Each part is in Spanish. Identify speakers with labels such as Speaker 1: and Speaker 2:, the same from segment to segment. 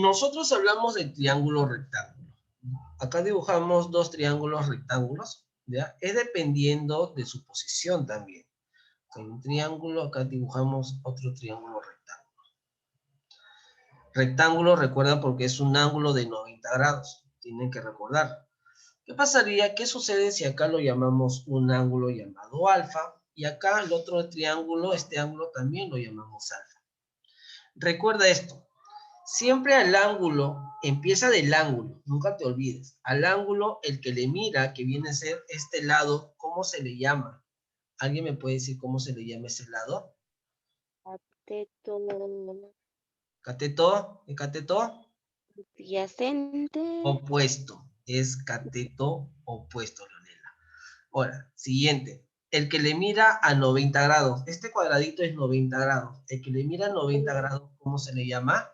Speaker 1: Nosotros hablamos del triángulo rectángulo. Acá dibujamos dos triángulos rectángulos, ¿ya? Es dependiendo de su posición también. Hay un triángulo, acá dibujamos otro triángulo rectángulo. Rectángulo, recuerdan, porque es un ángulo de 90 grados. Tienen que recordar. ¿Qué pasaría? ¿Qué sucede si acá lo llamamos un ángulo llamado alfa? Y acá el otro triángulo, este ángulo también lo llamamos alfa. Recuerda esto. Siempre al ángulo, empieza del ángulo, nunca te olvides. Al ángulo, el que le mira, que viene a ser este lado, ¿cómo se le llama? ¿Alguien me puede decir cómo se le llama ese lado?
Speaker 2: Cateto
Speaker 1: ¿Cateto? ¿Es cateto?
Speaker 2: adyacente.
Speaker 1: Opuesto. Es cateto opuesto, Leonela. Ahora, siguiente. El que le mira a 90 grados. Este cuadradito es 90 grados. El que le mira a 90 grados, ¿cómo se le llama?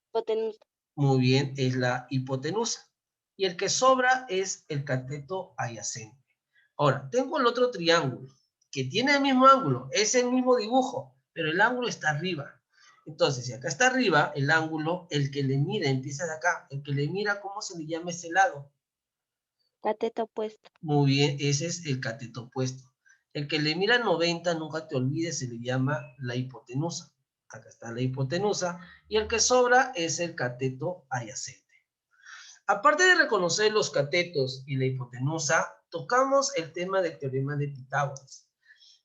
Speaker 2: Hipotenusa.
Speaker 1: Muy bien, es la hipotenusa. Y el que sobra es el cateto adyacente. Ahora, tengo el otro triángulo, que tiene el mismo ángulo, es el mismo dibujo, pero el ángulo está arriba. Entonces, si acá está arriba, el ángulo, el que le mira, empieza de acá, el que le mira, ¿cómo se le llama ese lado?
Speaker 2: Cateto opuesto.
Speaker 1: Muy bien, ese es el cateto opuesto. El que le mira 90, nunca te olvides, se le llama la hipotenusa. Acá está la hipotenusa. Y el que sobra es el cateto adyacente. Aparte de reconocer los catetos y la hipotenusa, tocamos el tema del teorema de Pitágoras.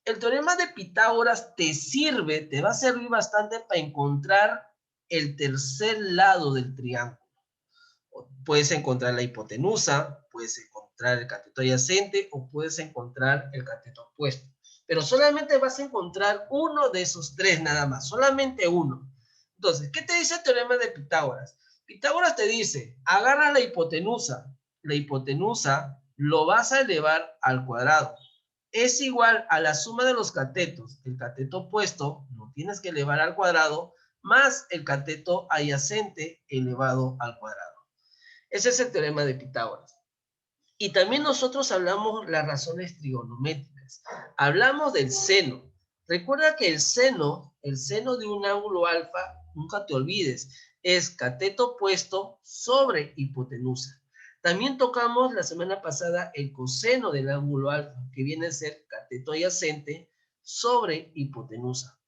Speaker 1: El teorema de Pitágoras te sirve, te va a servir bastante para encontrar el tercer lado del triángulo. Puedes encontrar la hipotenusa, puedes encontrar el cateto adyacente o puedes encontrar el cateto opuesto. Pero solamente vas a encontrar uno de esos tres nada más, solamente uno. Entonces, ¿qué te dice el teorema de Pitágoras? Pitágoras te dice, agarra la hipotenusa lo vas a elevar al cuadrado. Es igual a la suma de los catetos, el cateto opuesto lo tienes que elevar al cuadrado, más el cateto adyacente elevado al cuadrado. Ese es el teorema de Pitágoras. Y también nosotros hablamos las razones trigonométricas. Hablamos del seno. Recuerda que el seno de un ángulo alfa, nunca te olvides, es cateto opuesto sobre hipotenusa. También tocamos la semana pasada el coseno del ángulo alfa, que viene a ser cateto adyacente sobre hipotenusa.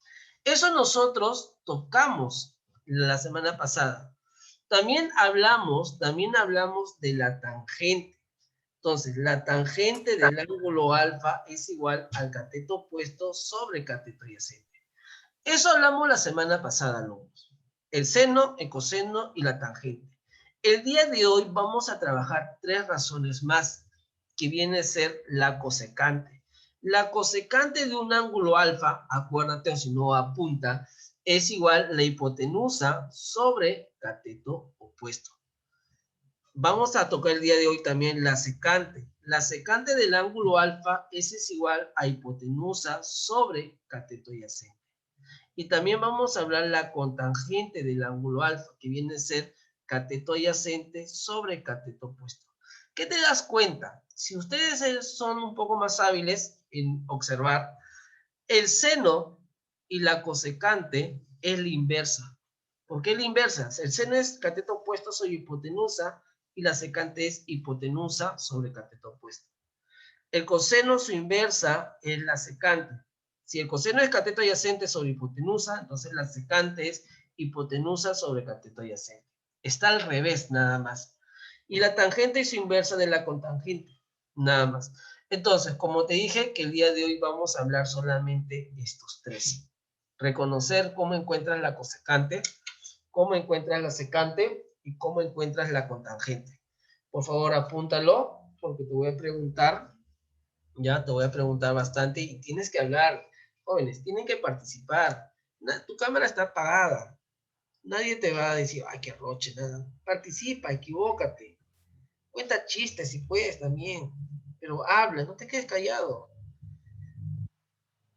Speaker 1: Eso nosotros tocamos la semana pasada. También hablamos de la tangente. Entonces, la tangente del ángulo alfa es igual al cateto opuesto sobre cateto adyacente. Eso hablamos la semana pasada, alumnos. El seno, el coseno y la tangente. El día de hoy vamos a trabajar tres razones más, que viene a ser la cosecante. La cosecante de un ángulo alfa, acuérdate o si no apunta, es igual la hipotenusa sobre cateto opuesto. Vamos a tocar el día de hoy también la secante. La secante del ángulo alfa es igual a hipotenusa sobre cateto adyacente. Y también vamos a hablar la cotangente del ángulo alfa, que viene a ser cateto adyacente sobre cateto opuesto. ¿Qué te das cuenta? Si ustedes son un poco más hábiles en observar, el seno y la cosecante es la inversa. ¿Por qué la inversa? El seno es cateto opuesto sobre hipotenusa y la secante es hipotenusa sobre cateto opuesto. El coseno, su inversa, es la secante. Si el coseno es cateto adyacente sobre hipotenusa, entonces la secante es hipotenusa sobre cateto adyacente. Está al revés, nada más. Y la tangente es su inversa de la cotangente, nada más. Entonces, como te dije, que el día de hoy vamos a hablar solamente estos tres. Reconocer cómo encuentras la cosecante, cómo encuentras la secante y cómo encuentras la cotangente. Por favor, apúntalo, porque te voy a preguntar, ya te voy a preguntar bastante y tienes que hablar. Jóvenes, tienen que participar. Tu cámara está apagada. Nadie te va a decir, ay, qué roche, nada. Participa, equivócate. Cuenta chistes si puedes también. Pero habla, no te quedes callado.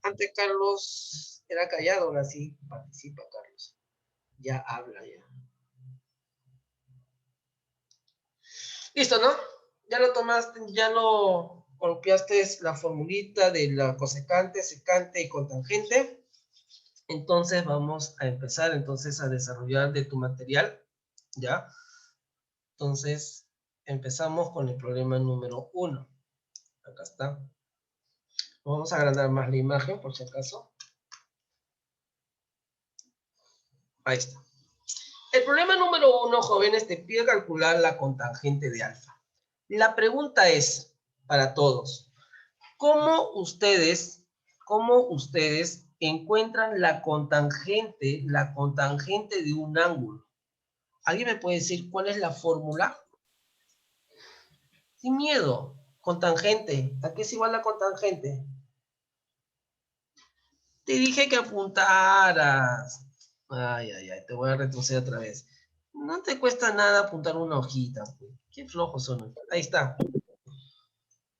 Speaker 1: Antes Carlos era callado, ahora sí participa, Carlos. Ya habla, ya. Listo, ¿no? Ya lo tomaste, ya lo copiaste la formulita de la cosecante, secante y cotangente. Entonces vamos a empezar entonces a desarrollar de tu material, ¿ya? Entonces empezamos con el problema número 1. Acá está. Vamos a agrandar más la imagen por si acaso. Ahí está. El problema número 1, jóvenes, te pide calcular la cotangente de alfa. La pregunta es, para todos, ¿cómo ustedes encuentran la cotangente de un ángulo? ¿Alguien me puede decir cuál es la fórmula? Sin miedo. Cotangente. ¿A qué es igual la cotangente? Te dije que apuntaras. Ay, te voy a retroceder otra vez. No te cuesta nada apuntar una hojita, pues. Qué flojos son. Ahí está.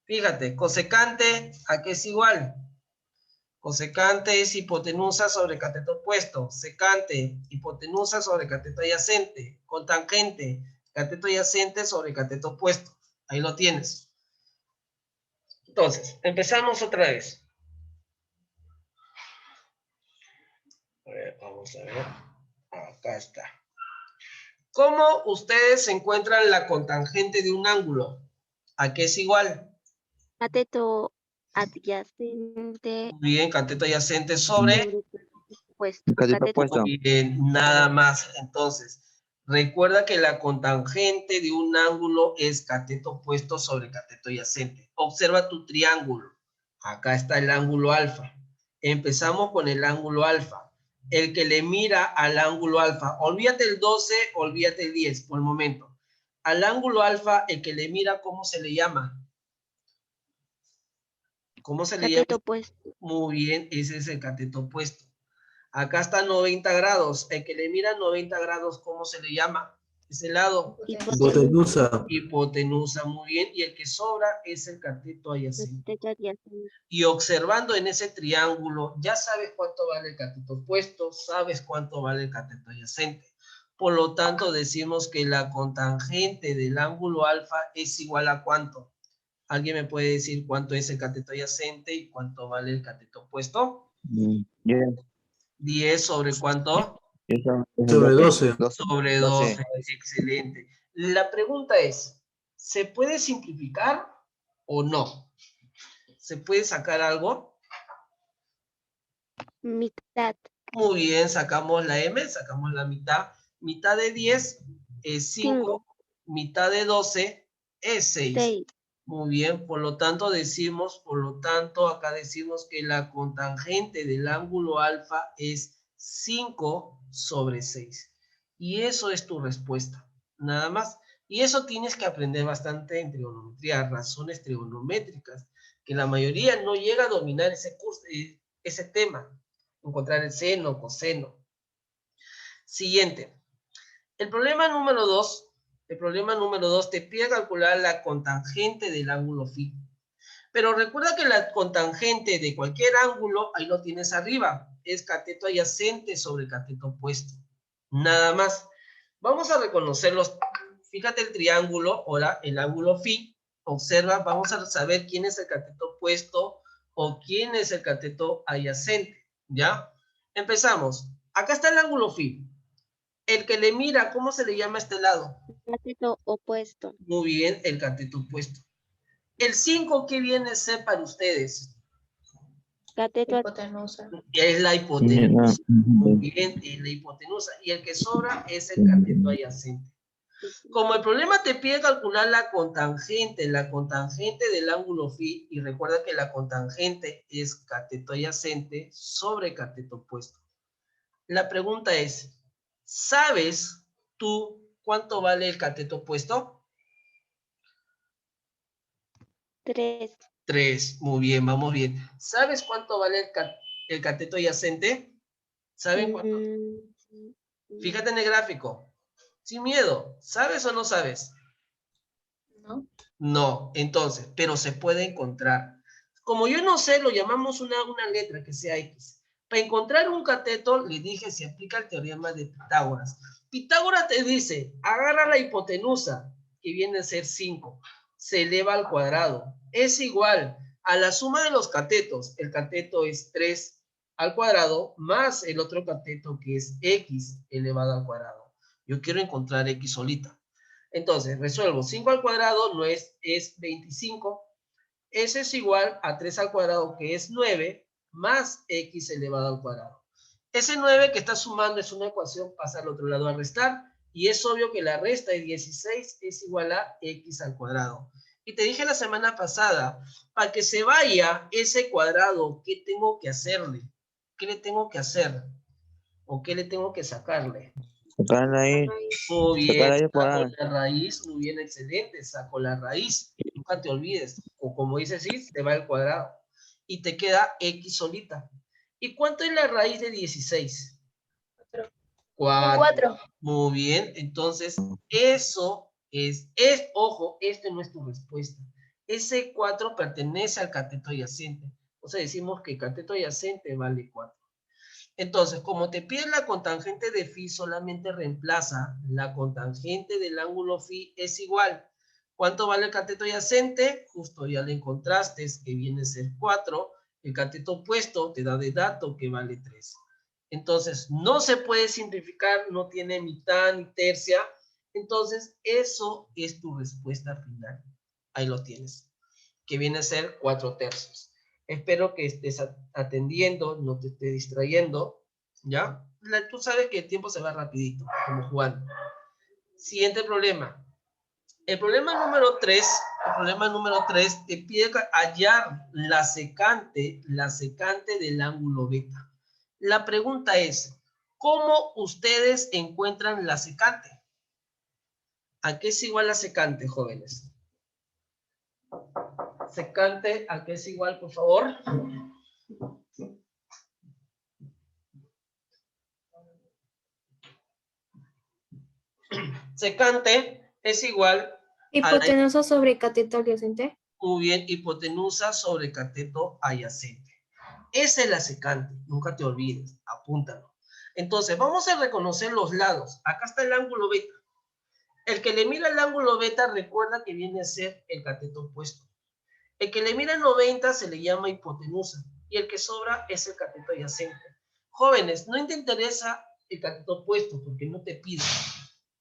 Speaker 1: Fíjate, cosecante, ¿a qué es igual? Cosecante es hipotenusa sobre cateto opuesto. Secante, hipotenusa sobre cateto adyacente. Cotangente, cateto adyacente sobre cateto opuesto. Ahí lo tienes. Entonces, empezamos otra vez. A ver, vamos a ver. Acá está. ¿Cómo ustedes encuentran la cotangente de un ángulo? ¿A qué es igual?
Speaker 2: Cateto adyacente
Speaker 1: Muy bien, cateto adyacente sobre.
Speaker 2: sobre opuesto.
Speaker 3: Cateto
Speaker 2: Cateto
Speaker 3: opuesto.
Speaker 1: Muy bien, nada más. Entonces, recuerda que la cotangente de un ángulo es cateto opuesto sobre cateto adyacente. Observa tu triángulo. Acá está el ángulo alfa. Empezamos con el ángulo alfa. El que le mira al ángulo alfa, olvídate el 12, olvídate el 10 por el momento. Al ángulo alfa, el que le mira, ¿cómo se le llama? ¿Cómo se le llama?
Speaker 2: Cateto opuesto.
Speaker 1: Muy bien, ese es el cateto opuesto. Acá está 90 grados. El que le mira 90 grados, ¿cómo se le llama? Ese lado.
Speaker 4: Hipotenusa.
Speaker 1: Hipotenusa, muy bien. Y el que sobra es el cateto adyacente.
Speaker 2: Cateto adyacente.
Speaker 1: Y observando en ese triángulo, ya sabes cuánto vale el cateto opuesto, sabes cuánto vale el cateto adyacente. Por lo tanto, decimos que la cotangente del ángulo alfa es igual a ¿cuánto? ¿Alguien me puede decir cuánto es el cateto adyacente y cuánto vale el cateto opuesto? 10 sobre ¿cuánto?
Speaker 4: Sobre 12.
Speaker 1: Sobre 12. Excelente. La pregunta es, ¿se puede simplificar o no? ¿Se puede sacar algo?
Speaker 2: Mitad.
Speaker 1: Muy bien, sacamos la M, sacamos la mitad. Mitad de 10 es 5, mitad de 12 es 6.
Speaker 2: 6.
Speaker 1: Muy bien, por lo tanto acá decimos que la cotangente del ángulo alfa es 5 sobre 6. Y eso es tu respuesta, nada más. Y eso tienes que aprender bastante en trigonometría, razones trigonométricas, que la mayoría no llega a dominar ese curso, ese tema, encontrar el seno, coseno. Siguiente. El problema número 2 te pide calcular la cotangente del ángulo φ. Pero recuerda que la cotangente de cualquier ángulo, ahí lo tienes arriba, es cateto adyacente sobre cateto opuesto. Nada más. Vamos a reconocerlos. Fíjate el triángulo, ahora el ángulo φ. Observa, vamos a saber quién es el cateto opuesto o quién es el cateto adyacente. ¿Ya? Empezamos. Acá está el ángulo φ. El que le mira, ¿cómo se le llama a este lado?
Speaker 2: Cateto opuesto.
Speaker 1: Muy bien, el cateto opuesto. El 5, ¿qué viene a ser para ustedes?
Speaker 2: Cateto
Speaker 5: Hipotenusa.
Speaker 1: Es la hipotenusa. Muy bien, es la hipotenusa. Y el que sobra es el cateto adyacente. Como el problema te pide calcular la cotangente del ángulo φ, y recuerda que la cotangente es cateto adyacente sobre cateto opuesto. La pregunta es, ¿sabes tú cuánto vale el cateto opuesto?
Speaker 2: 3.
Speaker 1: 3. Muy bien, vamos bien. ¿Sabes cuánto vale el cateto adyacente? ¿Saben cuánto? Fíjate en el gráfico. Sin miedo. ¿Sabes o no sabes?
Speaker 5: ¿No?
Speaker 1: No. Entonces, pero se puede encontrar. Como yo no sé, lo llamamos una letra que sea X. Para encontrar un cateto, le dije, se aplica el teorema de Pitágoras. Pitágoras te dice, agarra la hipotenusa, que viene a ser 5, se eleva al cuadrado. Es igual a la suma de los catetos. El cateto es 3, al cuadrado más el otro cateto que es x elevado al cuadrado. Yo quiero encontrar x solita. Entonces, resuelvo. 5 al cuadrado no es 25. Eso es igual a 3 al cuadrado, que es 9, más x elevado al cuadrado. Ese 9 que está sumando es una ecuación, pasa al otro lado a restar, y es obvio que la resta de 16 es igual a x al cuadrado. Y te dije la semana pasada, para que se vaya ese cuadrado, ¿qué tengo que hacerle? ¿Qué le tengo que hacer? ¿O qué le tengo que sacarle?
Speaker 3: Sacar ahí.
Speaker 1: Muy
Speaker 3: Sacar
Speaker 1: bien,
Speaker 3: ahí
Speaker 1: saco
Speaker 3: cuadrado.
Speaker 1: la raíz, muy bien, excelente, saco la raíz, nunca te olvides, o como dice Cis, te va el cuadrado, y te queda x solita. ¿Y cuánto es la raíz de 16? 4.
Speaker 5: 4.
Speaker 1: Muy bien, entonces eso ojo, este no es tu respuesta. Ese 4 pertenece al cateto adyacente, o sea, decimos que el cateto adyacente vale 4. Entonces, como te pide la cotangente de phi, solamente reemplaza la cotangente del ángulo phi es igual. ¿Cuánto vale el cateto adyacente? Justo ya le encontraste, que viene a ser 4. El cateto opuesto te da de dato que vale 3. Entonces, no se puede simplificar, no tiene mitad ni tercia. Entonces, eso es tu respuesta final. Ahí lo tienes, que viene a ser 4/3. Espero que estés atendiendo, no te esté distrayendo, ¿ya? Tú sabes que el tiempo se va rapidito, como jugando. Siguiente problema. El problema número 3, te pide hallar la secante del ángulo beta. La pregunta es, ¿cómo ustedes encuentran la secante? ¿A qué es igual la secante, jóvenes? Secante, ¿a qué es igual, por favor? Secante es igual a la
Speaker 5: Hipotenusa sobre cateto adyacente.
Speaker 1: muy bien, hipotenusa sobre cateto adyacente. Esa es la secante, nunca te olvides, apúntalo. Entonces, vamos a reconocer los lados. Acá está el ángulo beta. El que le mira el ángulo beta recuerda que viene a ser el cateto opuesto. El que le mira el 90 se le llama hipotenusa y el que sobra es el cateto adyacente. Jóvenes, no te interesa el cateto opuesto porque no te pide.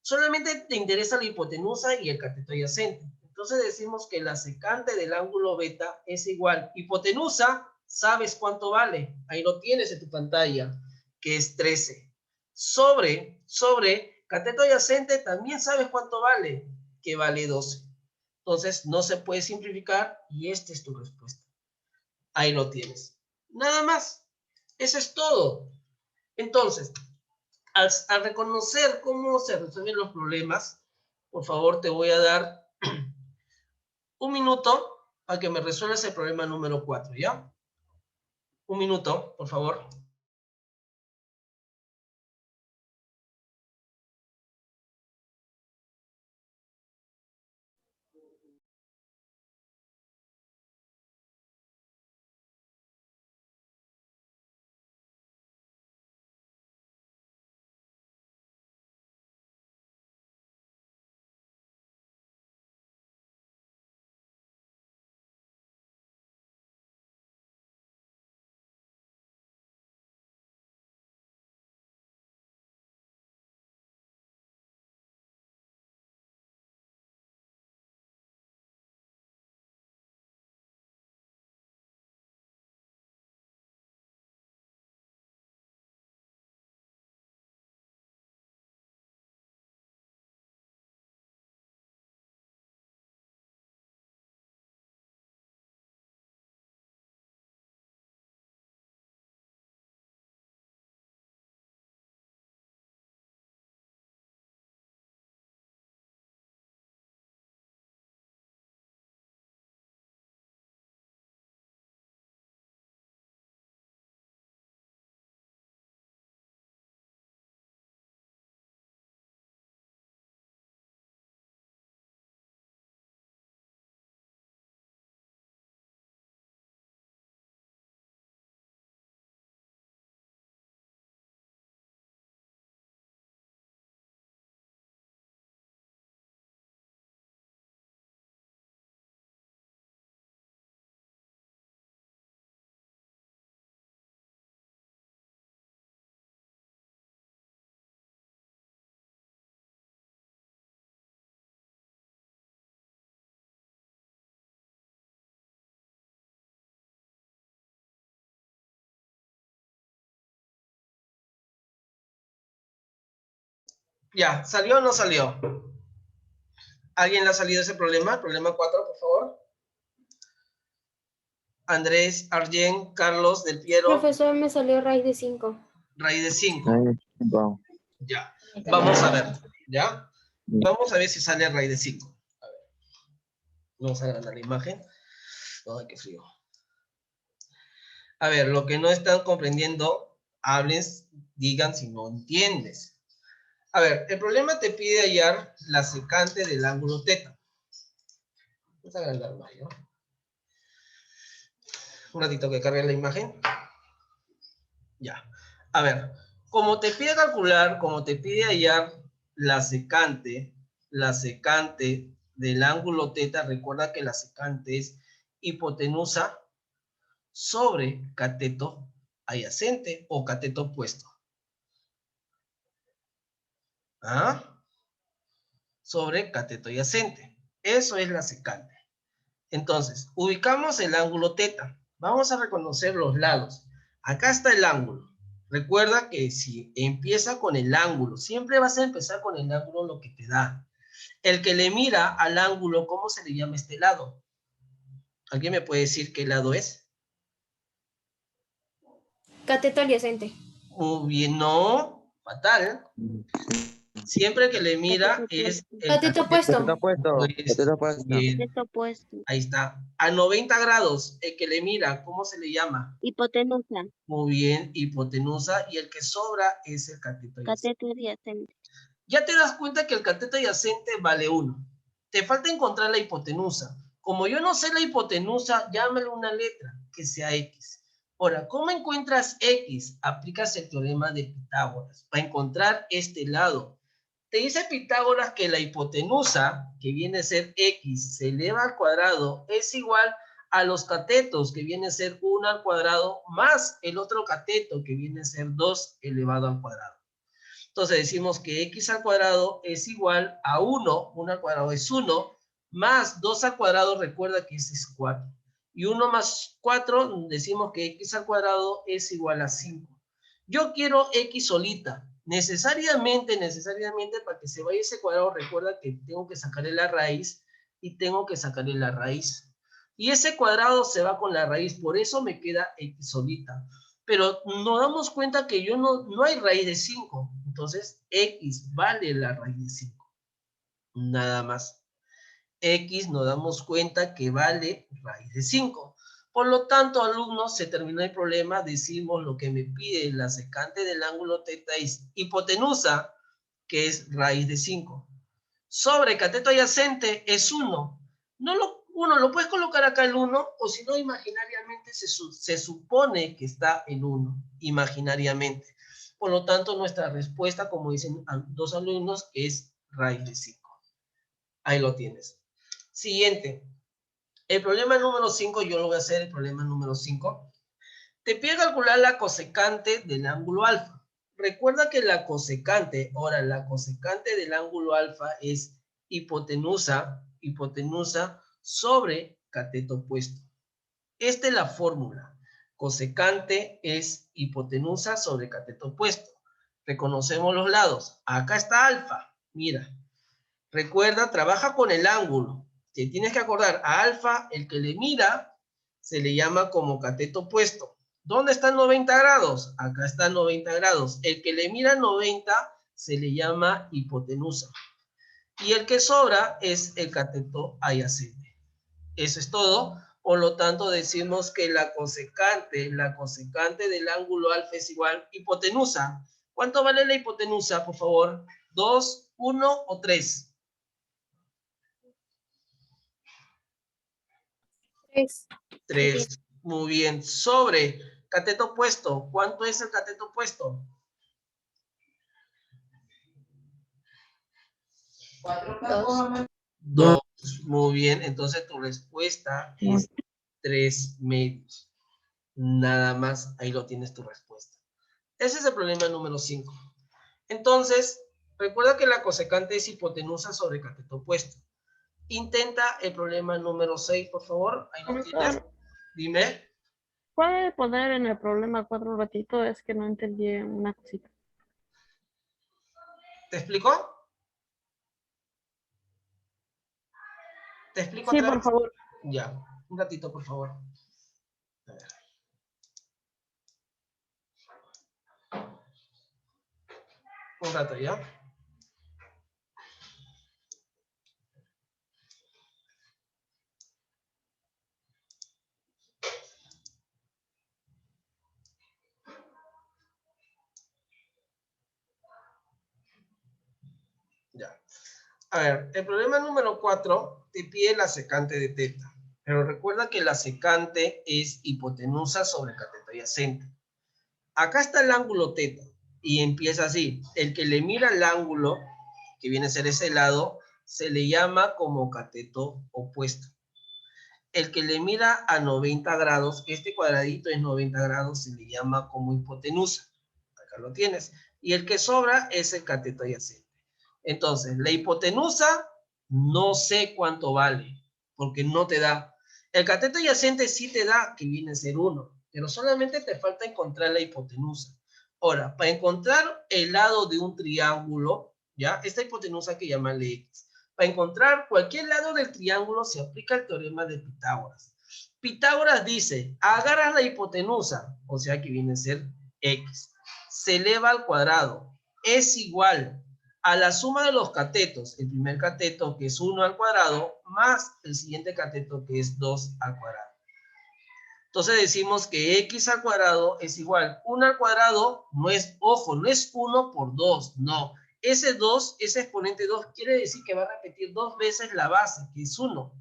Speaker 1: Solamente te interesa la hipotenusa y el cateto adyacente. Entonces decimos que la secante del ángulo beta es igual. Hipotenusa, ¿sabes cuánto vale? Ahí lo tienes en tu pantalla, que es 13. Sobre cateto adyacente también sabes cuánto vale, que vale 12. Entonces no se puede simplificar y esta es tu respuesta. Ahí lo tienes. Nada más. Eso es todo. Entonces, al reconocer cómo se resuelven los problemas, por favor te voy a dar un minuto para que me resuelvas el problema número 4, ¿ya? Un minuto, por favor. Ya, ¿salió o no salió? ¿Alguien le ha salido ese problema? Problema 4, por favor. Andrés, Arjen, Carlos, Del Piero,
Speaker 5: Profesor, me salió raíz de 5.
Speaker 1: raíz de 5.
Speaker 3: Ahí, va.
Speaker 1: Ya, vamos a ver, ¿ya? Vamos a ver si sale raíz de 5. A ver, vamos a agrandar la imagen. Ay, qué frío. A ver, lo que no están comprendiendo, hablen, digan si no entiendes. A ver, el problema te pide hallar la secante del ángulo teta. Vamos a agrandar más, ¿no? Un ratito que cargue la imagen. Ya. A ver, como te pide calcular, como te pide hallar la secante del ángulo teta, recuerda que la secante es hipotenusa sobre cateto adyacente o cateto opuesto. ¿Ah? Sobre cateto adyacente. Eso es la secante. Entonces, ubicamos el ángulo teta. Vamos a reconocer los lados. Acá está el ángulo. Recuerda que si empieza con el ángulo, siempre vas a empezar con el ángulo lo que te da. El que le mira al ángulo, ¿cómo se le llama este lado? ¿Alguien me puede decir qué lado es?
Speaker 5: Cateto adyacente.
Speaker 1: Muy bien, no, fatal. Siempre que le mira es el
Speaker 5: Cateto opuesto.
Speaker 3: Cateto opuesto. Cateto opuesto.
Speaker 1: Bien,
Speaker 2: Cateto opuesto.
Speaker 1: ahí está. A 90 grados, el que le mira, ¿cómo se le llama?
Speaker 2: Hipotenusa.
Speaker 1: Muy bien, hipotenusa. Y el que sobra es el cateto adyacente.
Speaker 2: Cateto adyacente.
Speaker 1: Ya te das cuenta que el cateto adyacente vale 1. Te falta encontrar la hipotenusa. Como yo no sé la hipotenusa, llámale una letra, que sea X. Ahora, ¿cómo encuentras X? Aplicas el teorema de Pitágoras para encontrar este lado. Te dice Pitágoras que la hipotenusa, que viene a ser X, se eleva al cuadrado, es igual a los catetos, que viene a ser 1 al cuadrado, más el otro cateto, que viene a ser 2 elevado al cuadrado. Entonces decimos que x al cuadrado es igual a 1, 1 al cuadrado es 1, más 2 al cuadrado, recuerda que ese es 4. Y 1 más 4, decimos que x al cuadrado es igual a 5. Yo quiero x solita. Necesariamente, para que se vaya ese cuadrado, recuerda que tengo que sacarle la raíz y tengo que sacarle la raíz. Y ese cuadrado se va con la raíz, por eso me queda x solita. Pero nos damos cuenta que no hay raíz de 5. Entonces, x vale la raíz de 5. Nada más. X nos damos cuenta que vale raíz de 5. Por lo tanto, alumnos, se terminó el problema. Decimos lo que me pide la secante del ángulo teta es hipotenusa, que es raíz de 5. Sobre cateto adyacente es 1. Uno lo puedes colocar acá el 1, o si no, imaginariamente se supone que está el 1, imaginariamente. Por lo tanto, nuestra respuesta, como dicen dos alumnos, es raíz de 5. Ahí lo tienes. Siguiente. El problema número 5, yo lo voy a hacer el problema número 5. Te pide calcular la cosecante del ángulo alfa. Recuerda que la cosecante del ángulo alfa es hipotenusa sobre cateto opuesto. Esta es la fórmula. Cosecante es hipotenusa sobre cateto opuesto. Reconocemos los lados. Acá está alfa. Mira. Recuerda, trabaja con el ángulo. Te tienes que acordar, a alfa, el que le mira, se le llama como cateto opuesto. ¿Dónde están 90 grados? Acá está 90 grados. El que le mira 90 se le llama hipotenusa. Y el que sobra es el cateto adyacente. Eso es todo. Por lo tanto, decimos que la cosecante del ángulo alfa es igual a hipotenusa. ¿Cuánto vale la hipotenusa, por favor? ¿2, 1 o 3?
Speaker 5: 3.
Speaker 1: 3. Muy bien. Sobre cateto opuesto. ¿Cuánto es el cateto opuesto?
Speaker 5: 2.
Speaker 1: 2. Muy bien. Entonces tu respuesta es 3 medios. Nada más. Ahí lo tienes tu respuesta. Ese es el problema número 5. Entonces, recuerda que la cosecante es hipotenusa sobre cateto opuesto. Intenta el problema número 6, por favor. Ahí lo tienes.
Speaker 6: Profesor,
Speaker 1: Dime.
Speaker 6: ¿puede poner en el problema 4 un ratito? Es que no entendí una cosita.
Speaker 1: ¿Te explico? ¿Te explico
Speaker 6: Sí,
Speaker 1: otra
Speaker 6: por
Speaker 1: vez?
Speaker 6: favor.
Speaker 1: Ya, un ratito, por favor. A ver. Un rato, ¿ya? Ya. A ver, el problema número 4 te pide la secante de teta. Pero recuerda que la secante es hipotenusa sobre cateto adyacente. Acá está el ángulo teta. Y empieza así. El que le mira el ángulo, que viene a ser ese lado, se le llama como cateto opuesto. El que le mira a 90 grados, este cuadradito es 90 grados, se le llama como hipotenusa. Acá lo tienes. Y el que sobra es el cateto adyacente. Entonces, la hipotenusa no sé cuánto vale, porque no te da. El cateto adyacente sí te da, que viene a ser 1, pero solamente te falta encontrar la hipotenusa. Ahora, para encontrar el lado de un triángulo, ¿ya? Esta hipotenusa hay que llamarle X. Para encontrar cualquier lado del triángulo se aplica el teorema de Pitágoras. Pitágoras dice, agarras la hipotenusa, o sea que viene a ser X, se eleva al cuadrado, es igual a la suma de los catetos, el primer cateto que es 1 al cuadrado, más el siguiente cateto que es 2 al cuadrado. Entonces decimos que x al cuadrado es igual. 1 al cuadrado no es, ojo, no es 1 por 2, no. Ese 2, ese exponente 2, quiere decir que va a repetir 2 veces la base, que es 1.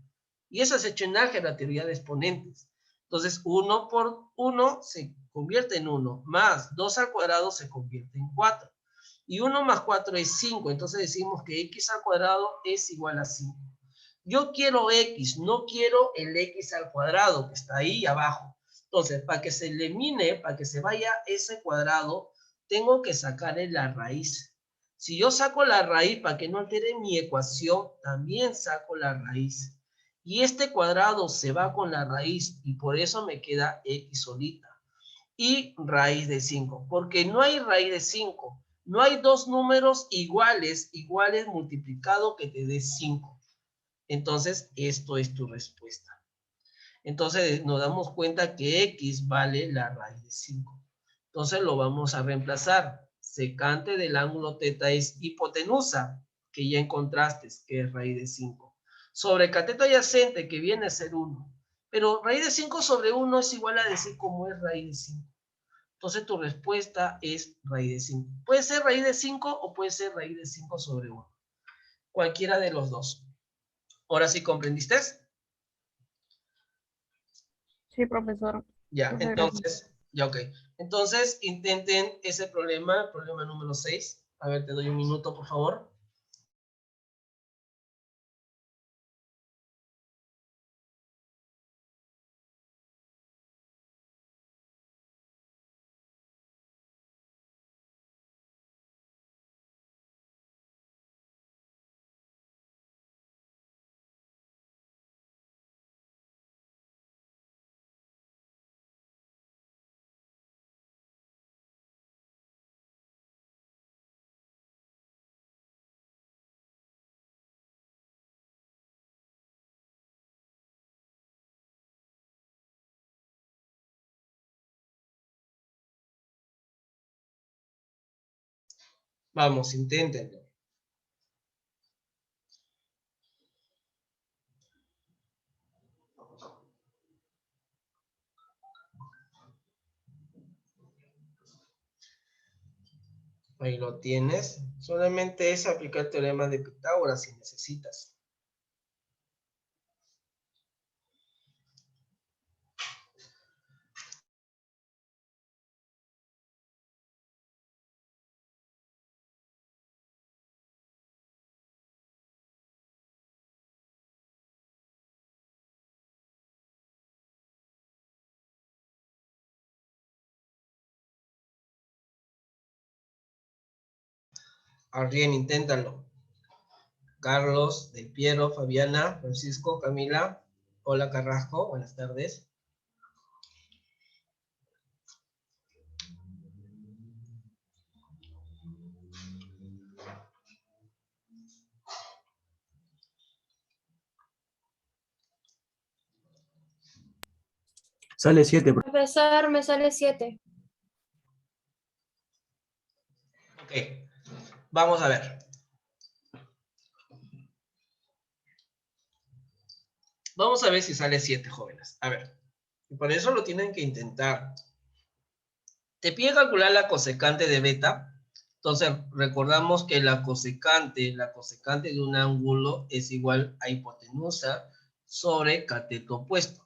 Speaker 1: Y eso es hecho en álgebra, teoría de exponentes. Entonces, 1 por 1 se convierte en 1, más 2 al cuadrado se convierte en 4. Y 1 más 4 es 5, entonces decimos que x al cuadrado es igual a 5. Yo quiero x, no quiero el x al cuadrado que está ahí abajo. Entonces, para que se elimine, para que se vaya ese cuadrado, tengo que sacarle la raíz. Si yo saco la raíz para que no altere mi ecuación, también saco la raíz. Y este cuadrado se va con la raíz y por eso me queda x solita. Y raíz de 5, porque no hay raíz de 5. No hay dos números iguales multiplicado que te dé 5. Entonces, esto es tu respuesta. Entonces, nos damos cuenta que x vale la raíz de 5. Entonces, lo vamos a reemplazar. Secante del ángulo teta es hipotenusa, que ya encontraste, que es raíz de 5. Sobre cateto adyacente, que viene a ser 1. Pero raíz de 5 sobre 1 es igual a decir cómo es raíz de 5. Entonces, tu respuesta es raíz de 5. Puede ser raíz de 5 o puede ser raíz de 5 sobre 1. Cualquiera de los dos. ¿Ahora sí comprendiste?
Speaker 6: Sí, profesor.
Speaker 1: Ya,
Speaker 6: Muchas gracias.
Speaker 1: entonces, ya ok. Entonces, intenten ese problema, el problema número 6. A ver, te doy un minuto, por favor. Vamos, inténtenlo. Ahí lo tienes. Solamente es aplicar el teorema de Pitágoras si necesitas. Bien, inténtalo. Carlos, Del Piero, Fabiana, Francisco, Camila. Hola, Carrasco. Buenas tardes.
Speaker 4: Sale 7,
Speaker 5: Profesor, me sale 7.
Speaker 1: Ok, vamos a ver. Vamos a ver si sale 7, jóvenes. A ver, y por eso lo tienen que intentar. Te pide calcular la cosecante de beta. Entonces, recordamos que la cosecante de un ángulo es igual a hipotenusa sobre cateto opuesto.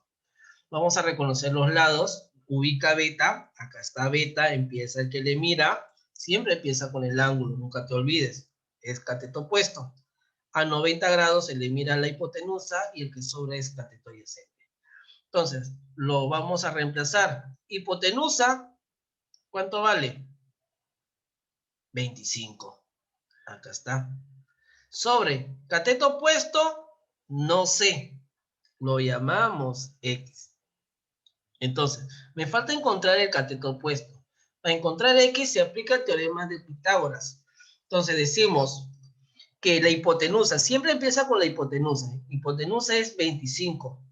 Speaker 1: Vamos a reconocer los lados. Ubica beta, acá está beta, empieza el que le mira. Siempre empieza con el ángulo, nunca te olvides. Es cateto opuesto. A 90 grados se le mira la hipotenusa y el que sobra es cateto adyacente. Entonces, lo vamos a reemplazar. Hipotenusa, ¿cuánto vale? 25. Acá está. Sobre cateto opuesto, no sé. Lo llamamos X. Entonces, me falta encontrar el cateto opuesto. Para encontrar X se aplica el teorema de Pitágoras. Entonces decimos que la hipotenusa, siempre empieza con la hipotenusa. Hipotenusa es 25.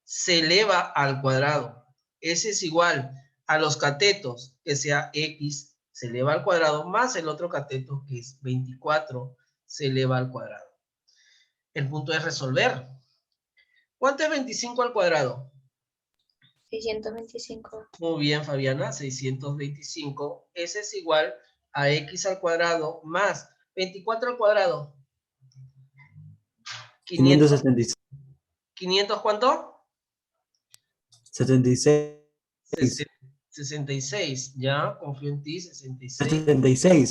Speaker 1: Se eleva al cuadrado. Ese es igual a los catetos, que sea X, se eleva al cuadrado, más el otro cateto, que es 24, se eleva al cuadrado. El punto es resolver. ¿Cuánto es 25 al cuadrado?
Speaker 5: 625.
Speaker 1: Muy bien, Fabiana, 625. Ese es igual a X al cuadrado más 24 al cuadrado.
Speaker 4: 576.
Speaker 1: 500, ¿cuánto?
Speaker 4: 76.
Speaker 1: 66, ya, confío en ti, 66.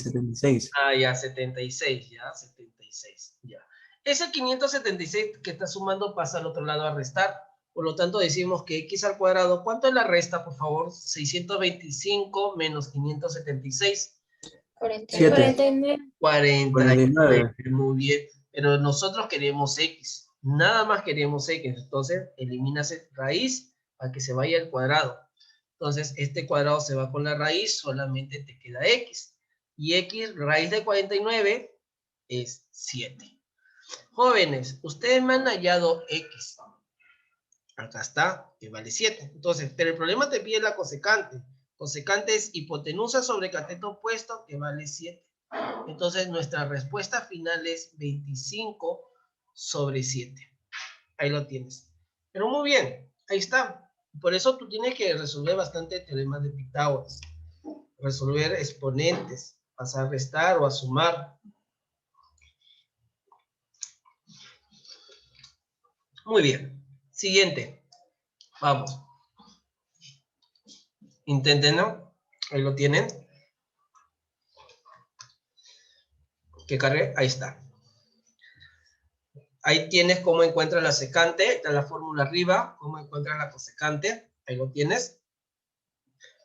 Speaker 4: 76.
Speaker 1: Ah, ya, 76, ya, 76, ya. Ese 576 que está sumando pasa al otro lado a restar. Por lo tanto, decimos que X al cuadrado, ¿cuánto es la resta, por favor? 625 menos 576.
Speaker 5: 49.
Speaker 1: 49, muy bien. Pero nosotros queremos X. Nada más queremos X. Entonces, eliminas raíz para que se vaya al cuadrado. Entonces, este cuadrado se va con la raíz, solamente te queda X. Y X, raíz de 49, es 7. Jóvenes, ustedes me han hallado X. Acá está, que vale 7. Entonces, pero el problema te pide la cosecante. Cosecante es hipotenusa sobre cateto opuesto, que vale 7. Entonces, nuestra respuesta final es 25 sobre 7. Ahí lo tienes. Pero muy bien, ahí está. Por eso tú tienes que resolver bastante teoremas de Pitágoras. Resolver exponentes, pasar a restar o a sumar. Muy bien. Siguiente. Vamos. Inténtenlo. Ahí lo tienen. Que cargue. Ahí está. Ahí tienes cómo encuentras la secante. Está la fórmula arriba. Cómo encuentras la cosecante. Ahí lo tienes.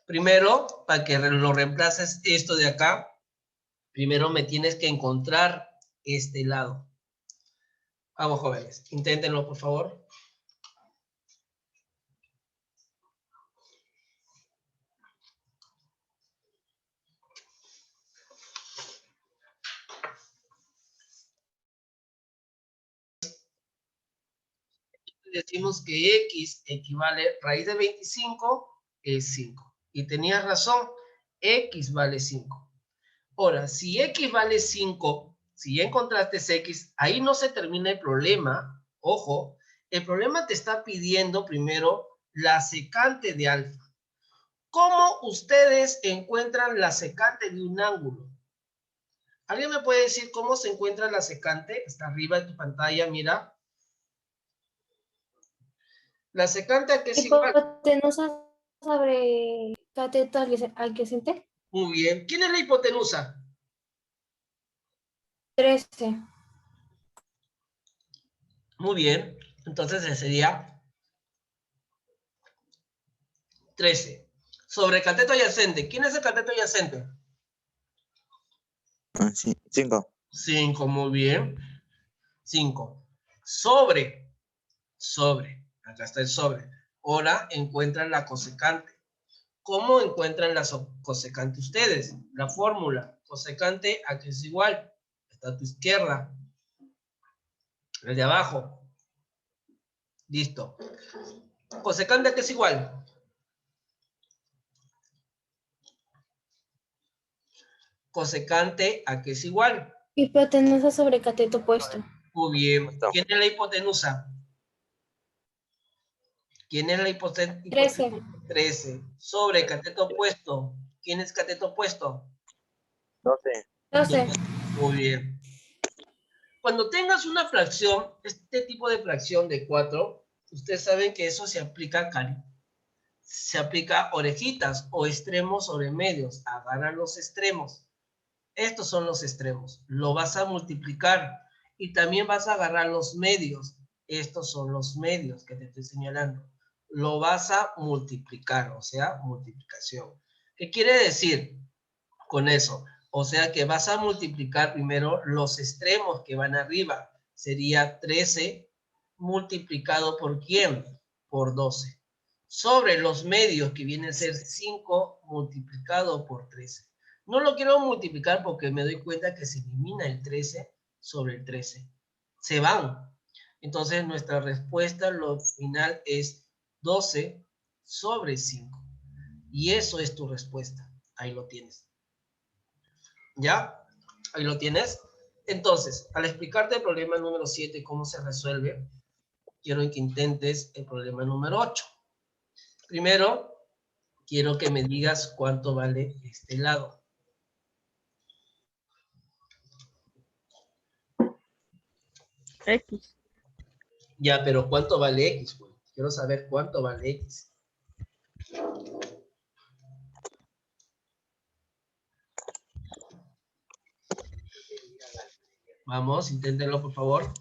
Speaker 1: Primero, para que lo reemplaces esto de acá, primero me tienes que encontrar este lado. Vamos, jóvenes. Inténtenlo, por favor. Decimos que X equivale, raíz de 25 es 5. Y tenías razón, X vale 5. Ahora, si X vale 5, si ya encontraste X, ahí no se termina el problema. Ojo, el problema te está pidiendo primero la secante de alfa. ¿Cómo ustedes encuentran la secante de un ángulo? ¿Alguien me puede decir cómo se encuentra la secante? Está arriba de tu pantalla, mira. La secante aquí es igual.
Speaker 5: Hipotenusa sobre cateto adyacente.
Speaker 1: Muy bien. ¿Quién es la hipotenusa?
Speaker 5: 13.
Speaker 1: Muy bien. Entonces ese sería 13. Sobre cateto adyacente. ¿Quién es el cateto adyacente?
Speaker 3: 5.
Speaker 1: 5, muy bien. 5. Sobre. Acá está el sobre. Ahora encuentran la cosecante. ¿Cómo encuentran la cosecante ustedes? La fórmula. Cosecante aquí es igual. Está a tu izquierda. El de abajo. Listo. Cosecante aquí es igual. cosecante a que es igual.
Speaker 5: Hipotenusa sobre cateto opuesto.
Speaker 1: Muy bien. ¿Quién es la hipotenusa? ¿Quién es la hipotenusa?
Speaker 5: 13.
Speaker 1: 13. Sobre cateto opuesto. ¿Quién es cateto opuesto?
Speaker 3: 12.
Speaker 5: 12.
Speaker 1: Muy bien. Cuando tengas una fracción, este tipo de fracción de 4, ustedes saben que eso se aplica a orejitas o extremos sobre medios. Agarran los extremos. Estos son los extremos. Lo vas a multiplicar y también vas a agarrar los medios. Estos son los medios que te estoy señalando. Lo vas a multiplicar, o sea, multiplicación. ¿Qué quiere decir con eso? O sea que vas a multiplicar primero los extremos que van arriba. Sería 13 multiplicado por ¿quién? Por 12. Sobre los medios que vienen a ser 5 multiplicado por 13. No lo quiero multiplicar porque me doy cuenta que se elimina el 13 sobre el 13. Se van. Entonces nuestra respuesta, lo final es 12 sobre 5. Y eso es tu respuesta. Ahí lo tienes. ¿Ya? Ahí lo tienes. Entonces, al explicarte el problema número 7, cómo se resuelve, quiero que intentes el problema número 8. Primero, quiero que me digas cuánto vale este lado.
Speaker 6: X.
Speaker 1: Ya, pero ¿cuánto vale X? Pues? Quiero saber cuánto vale X. Vamos, inténtenlo, por favor.